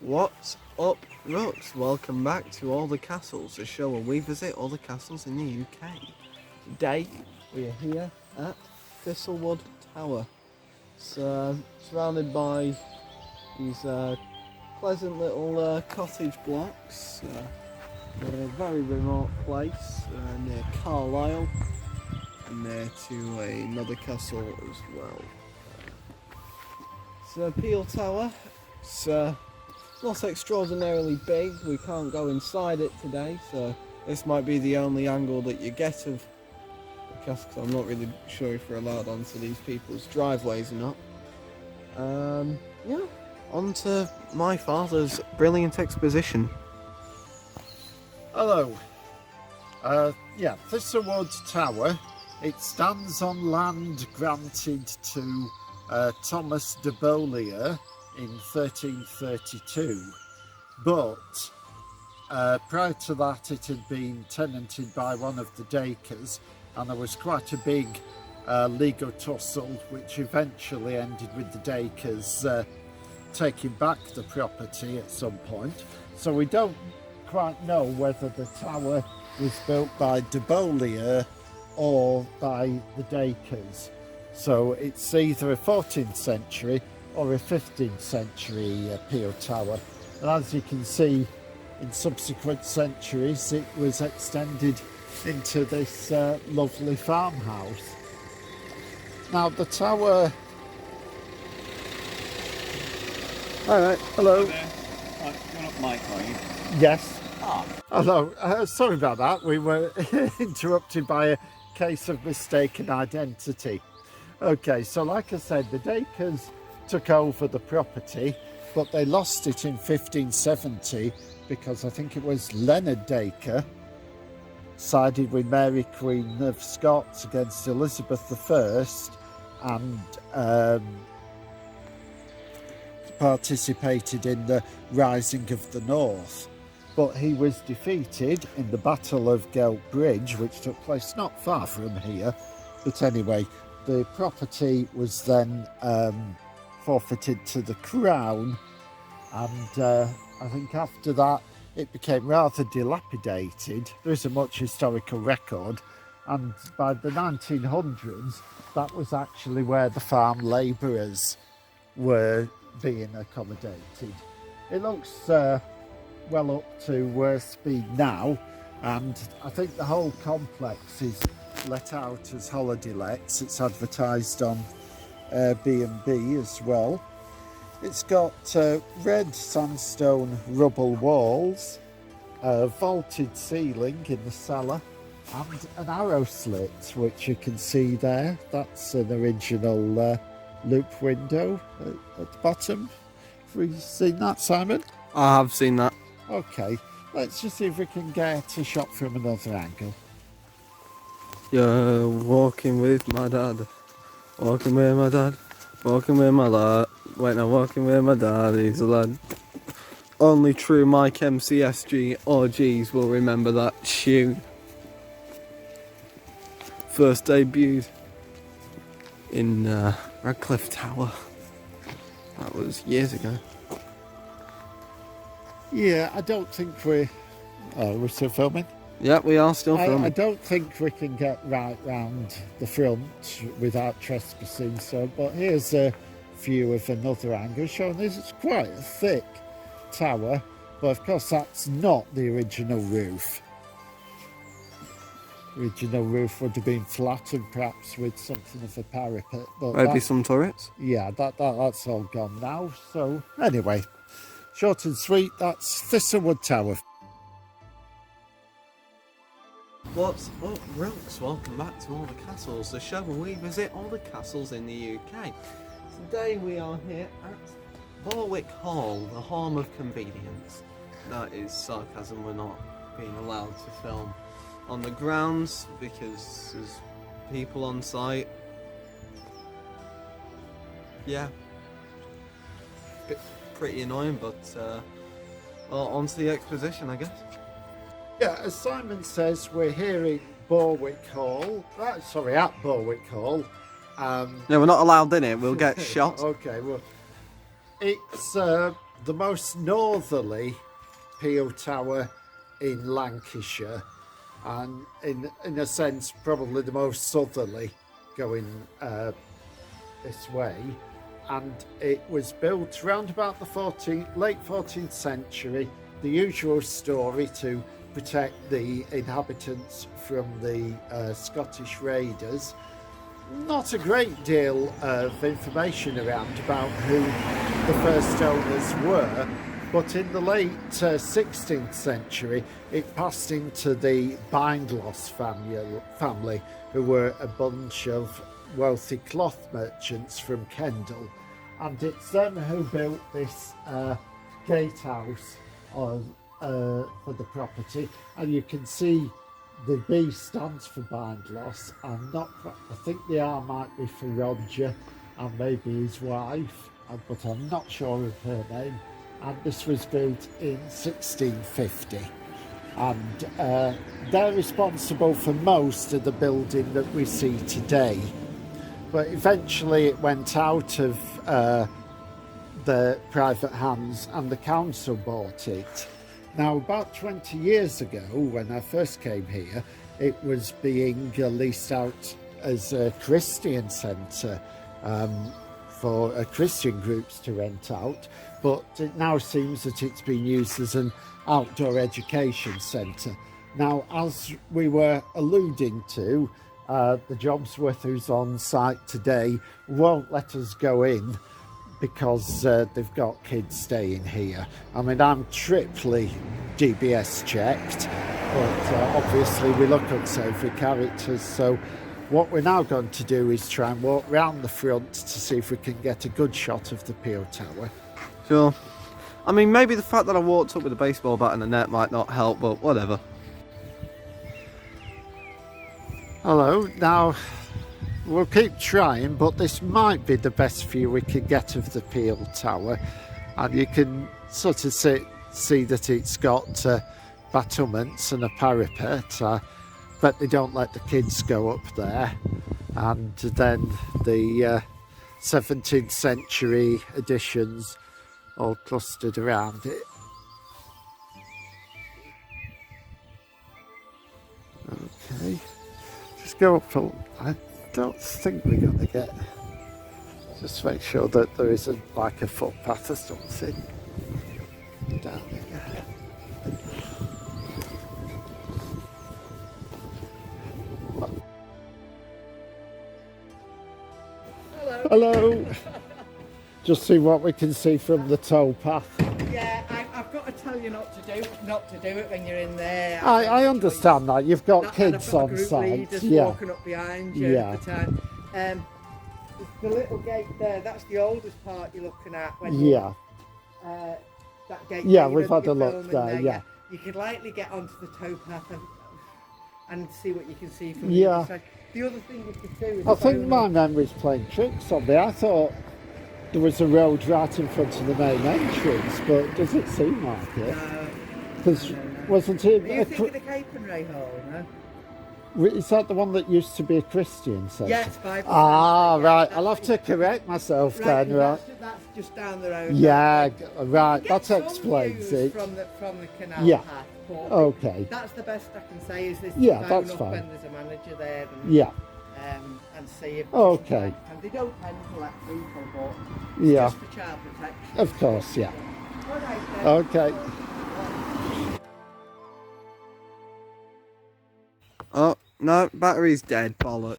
What's up, Rooks? Welcome back to All the Castles, the show where we visit all the castles in the UK. Today, we are here at Thistlewood Tower. It's surrounded by these pleasant little cottage blocks in a very remote place near Carlisle and near to another castle as well. It's a Peel Tower. It's not extraordinarily big. We can't go inside it today, so this might be the only angle that you get of the castle, because I'm not really sure if we're allowed onto these people's driveways or not. Yeah, on to my father's brilliant exposition. Hello. Thistlewood Tower. It stands on land granted to Thomas de Beaulieu in 1332, but prior to that it had been tenanted by one of the Dacres, and there was quite a big legal tussle which eventually ended with the Dacres taking back the property at some point. So we don't quite know whether the tower was built by de Beaulieu or by the Dacres. So it's either a 14th century or a 15th century Peel Tower. And as you can see, in subsequent centuries it was extended into this lovely farmhouse. Now the tower... Alright, hello. Hi there. You're not Mike, are you? Yes. Ah. Hello, sorry about that. We were interrupted by a case of mistaken identity. Okay, so like I said, the Dacres took over the property, but they lost it in 1570 because I think it was Leonard Dacre sided with Mary Queen of Scots against Elizabeth I and participated in the rising of the North. But he was defeated in the Battle of Gelt Bridge, which took place not far from here. But anyway, the property was then forfeited to the Crown, and I think after that it became rather dilapidated. There isn't much historical record, and by the 1900s that was actually where the farm labourers were being accommodated. It looks well up to speed now, and I think the whole complex is let out as holiday lets. It's advertised on B&B as well. It's got red sandstone rubble walls, a vaulted ceiling in the cellar, and an arrow slit which you can see there. That's an original loop window at the bottom. Have you seen that, Simon? I have seen that. Okay, let's just see if we can get a shot from another angle. You're walking with my dad, walking with my dad, walking with my lad. Wait, no, walking with my dad, he's a lad. Only true Mike MCSG OGs will remember that tune. First debuted in Radcliffe Tower. That was years ago. Yeah, I don't think we're still filming. Yeah, we are still filming. I don't think we can get right round the front without trespassing. So, but here's a view of another angle showing this. It's quite a thick tower, but of course that's not the original roof. The original roof would have been flattened, perhaps with something of a parapet. But Maybe some turrets. Yeah, that's all gone now. So anyway, short and sweet. That's Thistlewood Tower. What's up, Rooks? Welcome back to All the Castles, the show where we visit all the castles in the UK. Today we are here at Borwick Hall, the home of convenience. That is sarcasm. We're not being allowed to film on the grounds because there's people on site. Yeah, pretty annoying, but on to the exposition, I guess. Yeah, as Simon says, we're here at Borwick Hall. At Borwick Hall. No, we're not allowed in it. We'll get shot. Okay, well, it's the most northerly peel tower in Lancashire, and in a sense probably the most southerly going this way. And it was built around about the late 14th century. The usual story, to protect the inhabitants from the Scottish raiders. Not a great deal of information around about who the first owners were, but in the late 16th century it passed into the Bindloss family, who were a bunch of wealthy cloth merchants from Kendal, and it's them who built this gatehouse for the property. And you can see the B stands for Bindloss, and I think the R might be for Roger and maybe his wife, but I'm not sure of her name. And this was built in 1650, and they're responsible for most of the building that we see today. But eventually it went out of the private hands and the council bought it. Now, about 20 years ago, when I first came here, it was being leased out as a Christian centre for Christian groups to rent out, but it now seems that it's been used as an outdoor education centre. Now, as we were alluding to, the Jobsworth who's on site today won't let us go in because they've got kids staying here. I mean, I'm triply DBS checked, but obviously we look unsavoury characters, so what we're now going to do is try and walk round the front to see if we can get a good shot of the peel tower. Sure. I mean, maybe the fact that I walked up with a baseball bat and a net might not help, but whatever. Hello. Now, we'll keep trying, but this might be the best view we can get of the peel tower, and you can sort of see that it's got battlements and a parapet, but they don't let the kids go up there. And then the 17th century additions all clustered around it. Okay, just go up. I don't think we're going to get. Just make sure that there isn't like a footpath or something down here. Hello. Just see what we can see from the towpath. Yeah, I've got to tell you not to do it when you're in there. I understand that. You've got kids on group site. leaders Yeah. walking up behind you at the time. The little gate there, that's the oldest part you're looking at. When Yeah. That gate. Yeah, there, we've had a you're look filming there, yeah. You could lightly get onto the towpath and see what you can see from the Yeah. other side. The other thing you could do is I think phone my up. memory's playing tricks on me. I thought there was a road right in front of the main entrance, but does it seem like it? Because wasn't it? Are you thinking of Capernwray Hall, no? Is that the one that used to be a Christian centre? Yes, Bible. Ah, yeah, right. that's I'll have to correct myself then, right? That's just down the road. Yeah, right. Get That some explains views it. from the canal Yeah. path. But Okay. that's the best I can say. Is this Yeah, phone that's up fine. when there's a manager there and, Yeah. and see if. Okay. And they don't tend to let people, but Yeah. just for child protection. Of course. Yeah. All right, then. Okay. Oh, no, battery's dead, bollocks.